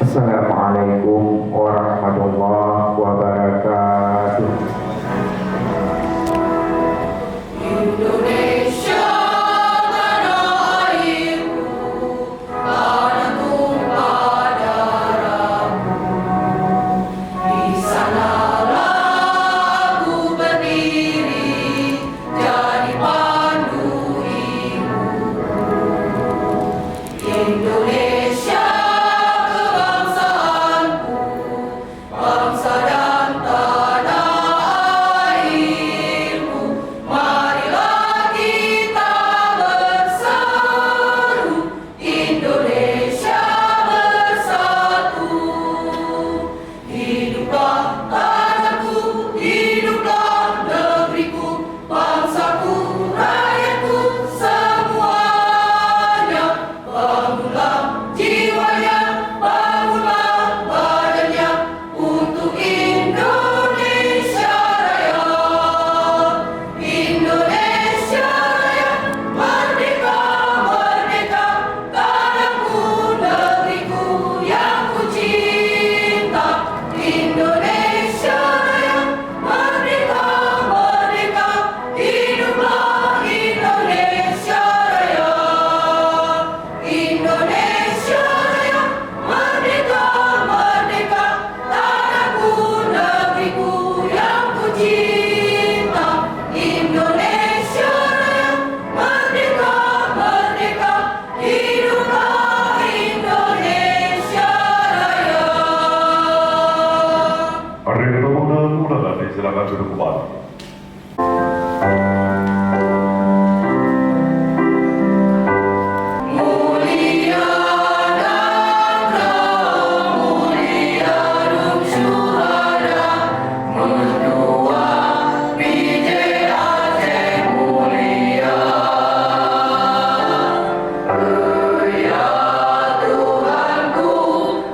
Assalamualaikum warahmatullahi wabarakatuh. Indonesia tanah airku, tanah tumpah darahmu. Di sanalah aku berdiri, jadi pandu ibu. Indonesia kebangsaanku, bangsa dan tanah airku. Marilah kita berseru, Indonesia bersatu. Hiduplah tanahku, hiduplah negeriku, bangsaku, rakyatku semuanya. Bangunlah jiwanya, bangunlah badannya untuk Indonesia Raya. Indonesia Raya, merdeka, merdeka, tanahku, negeriku yang ku cinta. Indonesia Raya, merdeka, merdeka, hiduplah Indonesia Raya. Indonesia Raya, merdeka, merdeka, tanahku, negeriku yang ku cinta. Indonesia Raya, merdeka, merdeka, hiduplah Indonesia Raya. Hari Pemuda Tuladan silakan duduk kembali. Mulia Naga, mulia Rum Syuhada, menua PJ Aceh mulia. Ya Tuhanku,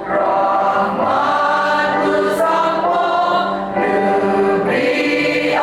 rahmat bersampo, negeri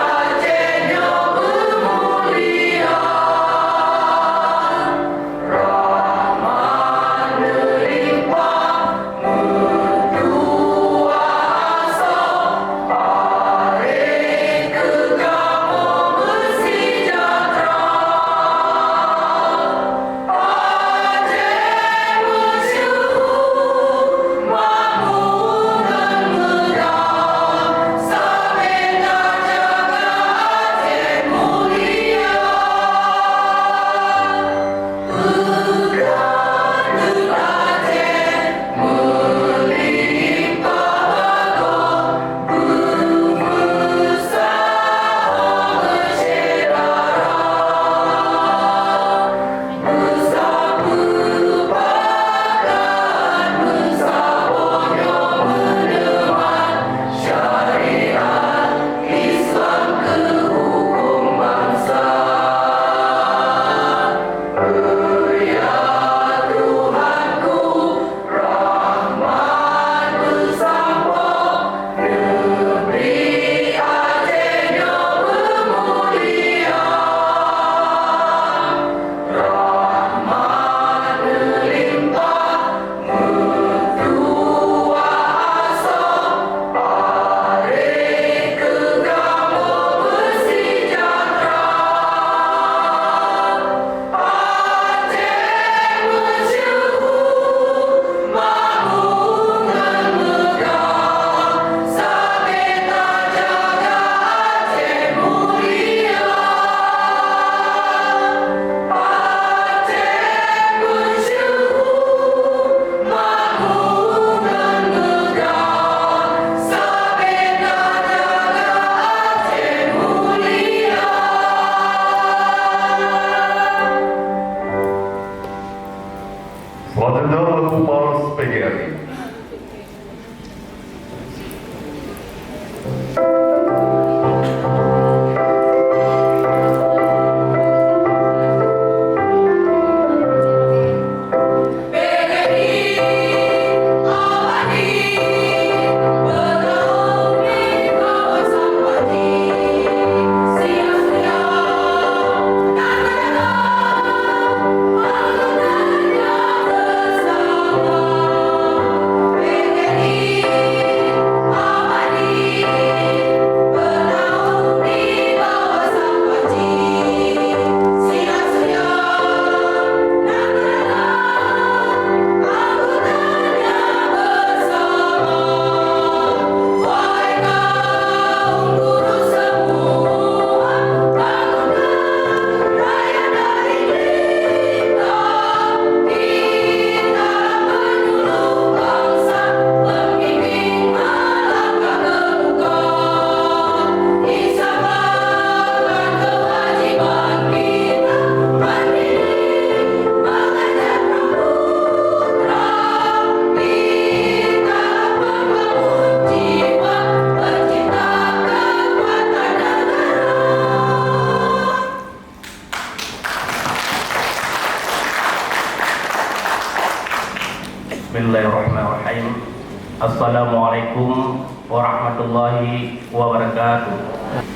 Assalamualaikum warahmatullahi wabarakatuh.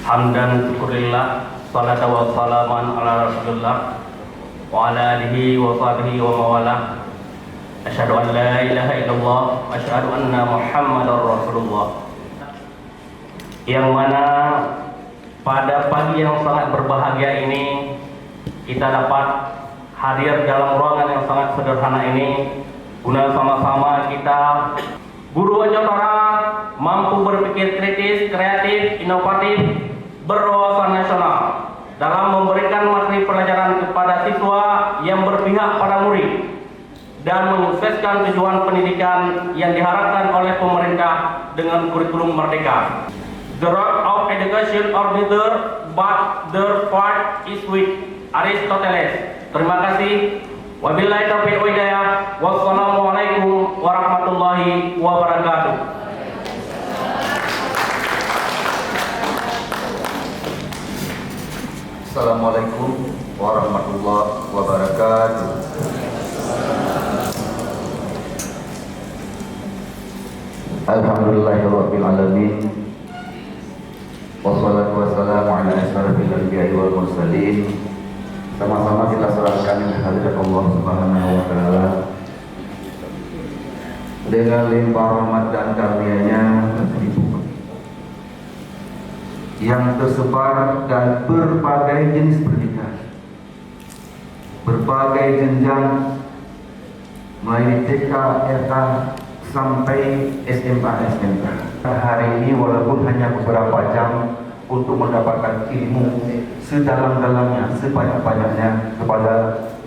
Hamdan syukurillah, salatu wa salaman ala rasulillah wa ala alihi wa sahbihi wa mawalah. Asyhadu an la ilaha illallah wa asyhadu anna muhammadar rasulullah. Yang mana pada pagi yang sangat berbahagia ini kita dapat hadir dalam ruangan yang sangat sederhana ini guna sama-sama kita guru Ojotara mampu berpikir kritis, kreatif, inovatif, berwawasan nasional dalam memberikan materi pelajaran kepada siswa yang berpihak pada murid dan menyukseskan tujuan pendidikan yang diharapkan oleh pemerintah dengan kurikulum merdeka. The road of education or neither, but the part is with Aristoteles. Terima kasih. Wabillahi taufiq wa hidayah. Wassalamualaikum warahmatullahi wabarakatuh. Assalamualaikum warahmatullahi wabarakatuh. Alhamdulillahirabbil alamin. Wassalatu wassalamu ala asyrafil anbiya'i wal mursalin. Sama-sama kita serahkan kehadirat Allah Subhanahu wa taala dengan limpah rahmat dan karunia-Nya yang tersebar dan berbagai jenis pendidikan, berbagai jenjang, mulai TK, TK sampai SMA, SMK. Hari ini walaupun hanya beberapa jam untuk mendapatkan ilmu sedalam-dalamnya, sebanyak-banyaknya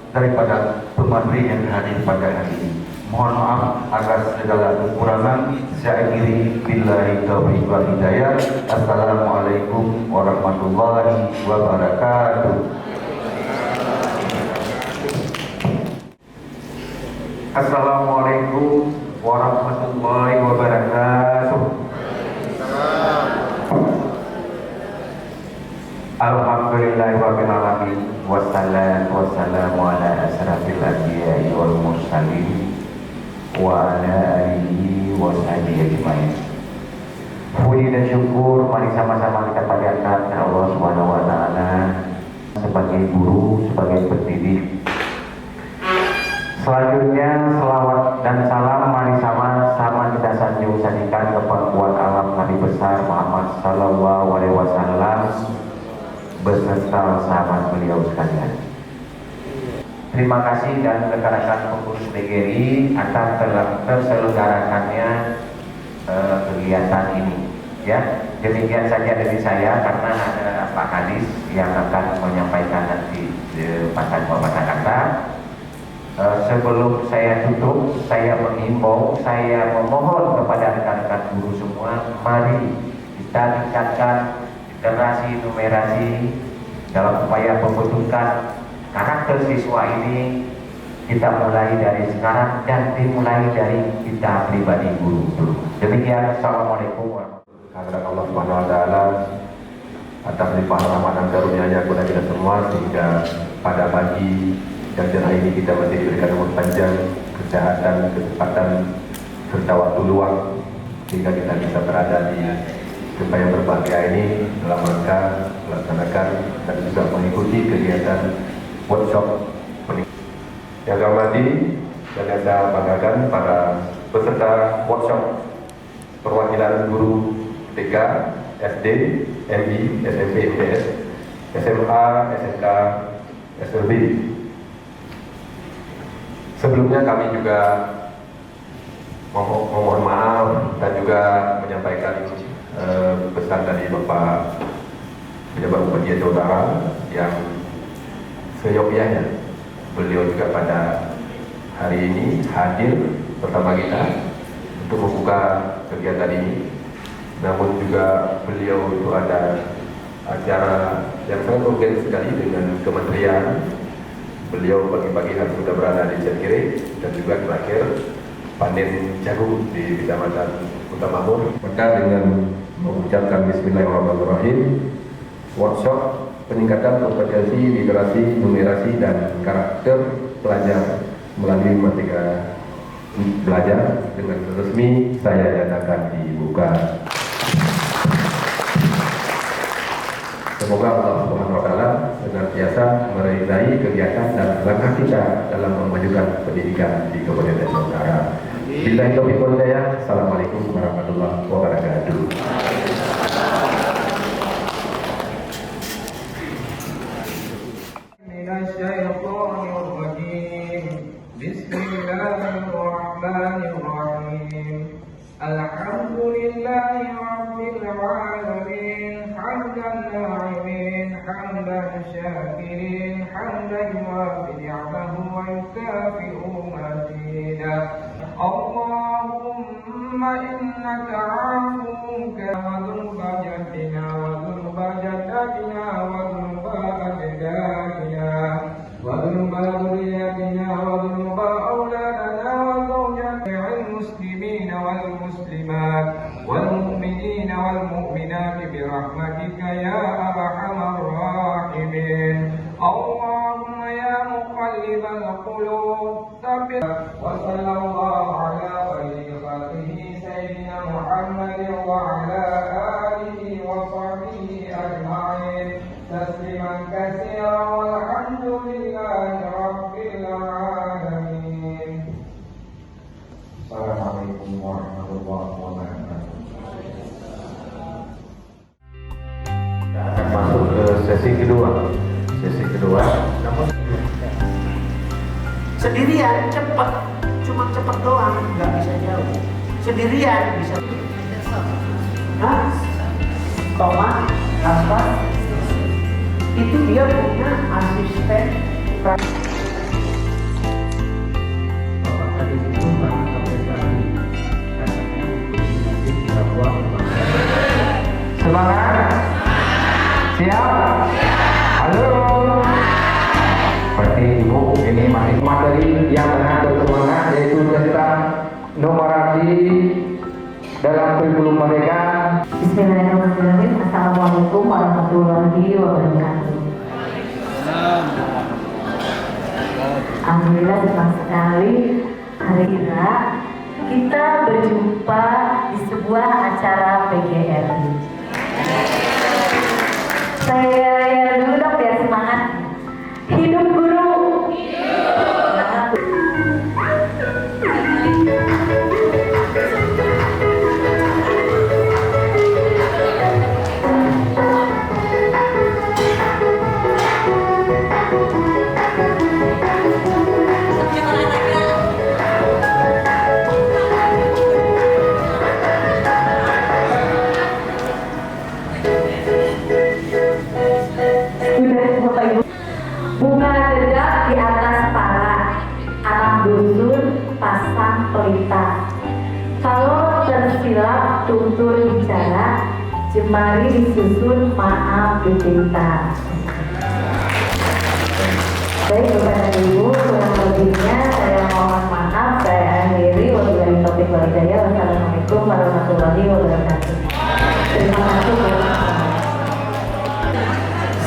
daripada pemateri yang hadir pada hari ini. Mohon maaf atas segala kekurangan. Saya akhiri billahi taufiq wal hidayah. Assalamualaikum warahmatullahi wabarakatuh. Assalamualaikum warahmatullahi wabarakatuh. Alhamdulillahirabbil alamin. Wassalamu ala asyrafil anbiya'i wal mursalin wa ala alihi wa sahbihi ajmain. Puji dan syukur mari sama-sama kita panjatkan kepada Allah Subhanahu wa taala sebagai guru, sebagai pendidik. Selanjutnya selawat dan salam mari sama-sama kita sanjung-sanjungkan kepada kuat alam Nabi besar Muhammad sallallahu alaihi wasallam beserta sahabat beliau sekalian. Terima kasih dan rekan-rekan pengurus PGRI atas terselenggarakannya kegiatan ini. Ya, demikian saja dari saya karena ada Pak Kadis yang akan menyampaikan nanti pesan-pesan kata. Sebelum saya tutup, saya mengimbau, saya memohon kepada rekan-rekan guru semua, mari kita tingkatkan literasi numerasi dalam upaya pembentukan karakter siswa ini. Kita mulai dari sekarang dan dimulai dari kita pribadi guru dulu. Demikian, assalamualaikum warahmatullahi wabarakatuh. Allah Subhanahu wa taala atas limpah rahmat dan karunia-Nya kepada kita semua sehingga pada pagi dan hari ini kita masih diberikan umur panjang, kesehatan, kecepatan serta waktu luang sehingga kita bisa berada di tempat yang berbahagia ini dalam rangka melaksanakan dan juga mengikuti kegiatan workshop yang saya hormati dan yang saya banggakan para peserta workshop perwakilan guru TK, SD, MI, SMP, MTS, SMA, SMK, SLB. Sebelumnya kami juga mohon maaf dan juga menyampaikan pesan dari Bapak Pejabat Bupati Aceh Utara yang seyogyanya beliau juga pada hari ini hadir bersama kita untuk membuka kegiatan ini. Namun juga beliau itu ada acara yang sangat urgen sekali dengan kementerian. Beliau pagi-pagi hari sudah berada di Jatigiring dan juga terakhir panen jagung di Kecamatan Kota Makmur. Maka dengan mengucapkan Bismillahirrahmanirrahim, workshop peningkatan kompetensi literasi, numerasi dan karakter pelajar melalui matematika belajar dengan resmi saya nyatakan dibuka. Semoga Allah Subhanahu wa Ta'ala senantiasa meridai kegiatan dan langkah kita dalam memajukan pendidikan di Kabupaten Utara. Billahi taufiq wal hidayah. Assalamualaikum warahmatullahi wabarakatuh. Alhamdulillahi rabbil alamin, hamdan na'imin, hamdan syakirin, hamdan yuwafi ni'amahu wa yukafi'u mazidah. Allahumma innaka 'afuwun wa dhunuba jaddina wa dhunuba jaddatina wa dhunuba ajdadina wa dhunuba dhurriyyatina wa dhunuba awladana wa zawjatil muslimina wal muslimat wal mu'minina wal mu'minat bi rahmatika ya arhamar rahimin. Allahumma ya muqallibal qulub tsabbit wa sallallahu ala khalqihi sayyidina Muhammadin wa ala alihi wa sahbihi ajma'in tasliman katsiran walhamdulillahi rabbil alamin. Assalamualaikum warahmatullahi wabarakatuh. Kita akan masuk ke sesi kedua. Namun Sendirian cepet, cuma cepet doang, nggak bisa jauh. Sendirian bisa. Nah, Thomas, Aspas, itu dia punya asisten. Semangat? Siap? Halo? Berarti Ibu ini masih materi yang mengandung semangat, yaitu tentang numerasi dalam kurikulum mereka. Bismillahirrahmanirrahim. Assalamualaikum warahmatullahi wabarakatuh. Alhamdulillah senang sekali hari ini kita berjumpa di sebuah acara PGRI. Saya yang dulu dong biar semangat. Hidup guru. Bunga dedak di atas pala, anak dusun pasang pelita. Kalau tersilap tutur bicara, jemari disusun maaf dicinta. Baik Bapak dan Ibu, kurang lebihnya saya mohon maaf. Saya akhiri. Wabillahi taufiq wal hidayah. Wassalamualaikum warahmatullahi wabarakatuh. Terima kasih.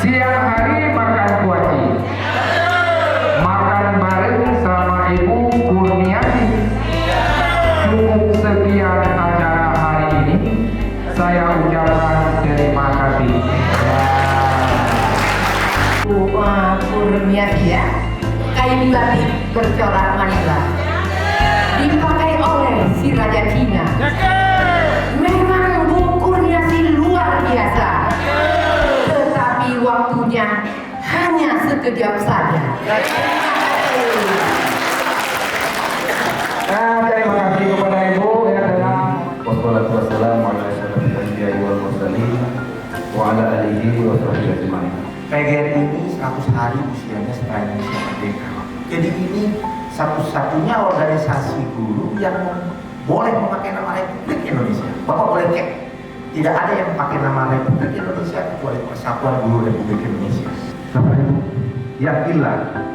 Siang hari makan kuaci, makan bareng sama Ibu Kurniati. Cukup sekian acara hari ini, saya ucapkan terima kasih. Kurniati ya, kain batik bercorak Manila dipakai oleh si Raja Cina. Memang Bu Kurniati luar biasa, tetapi waktunya hanya sekejap saja. Terima kasih kepada Ibu yang dalam wassalatu wassalamu ala asyrofil anbiya'i wal mursalin wa ala alihi wa sahbihi ajma'in. PGRI ini 100 hari usianya setelah Indonesia merdeka. Jadi ini satu-satunya organisasi guru yang boleh memakai nama Republik Indonesia. Bapak boleh cek, tidak ada yang pakai nama Republik Indonesia kecuali Persatuan Guru Republik Indonesia. Bapak Ibu, yakinlah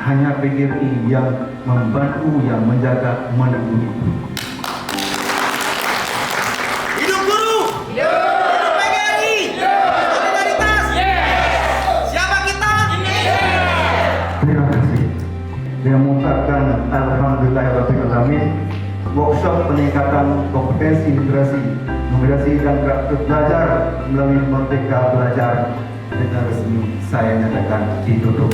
hanya PGRI yang membantu, yang menjaga, melindungi. Hidup guru! Hidup PGRI! Solidaritas! Siapa kita? Terima kasih. Dia mengucapkan alhamdulillahirabbil alamin. workshop peningkatan kompetensi literasi, numerasi dan praktek belajar melalui Merdeka Belajar dengan resmi saya nyatakan ditutup.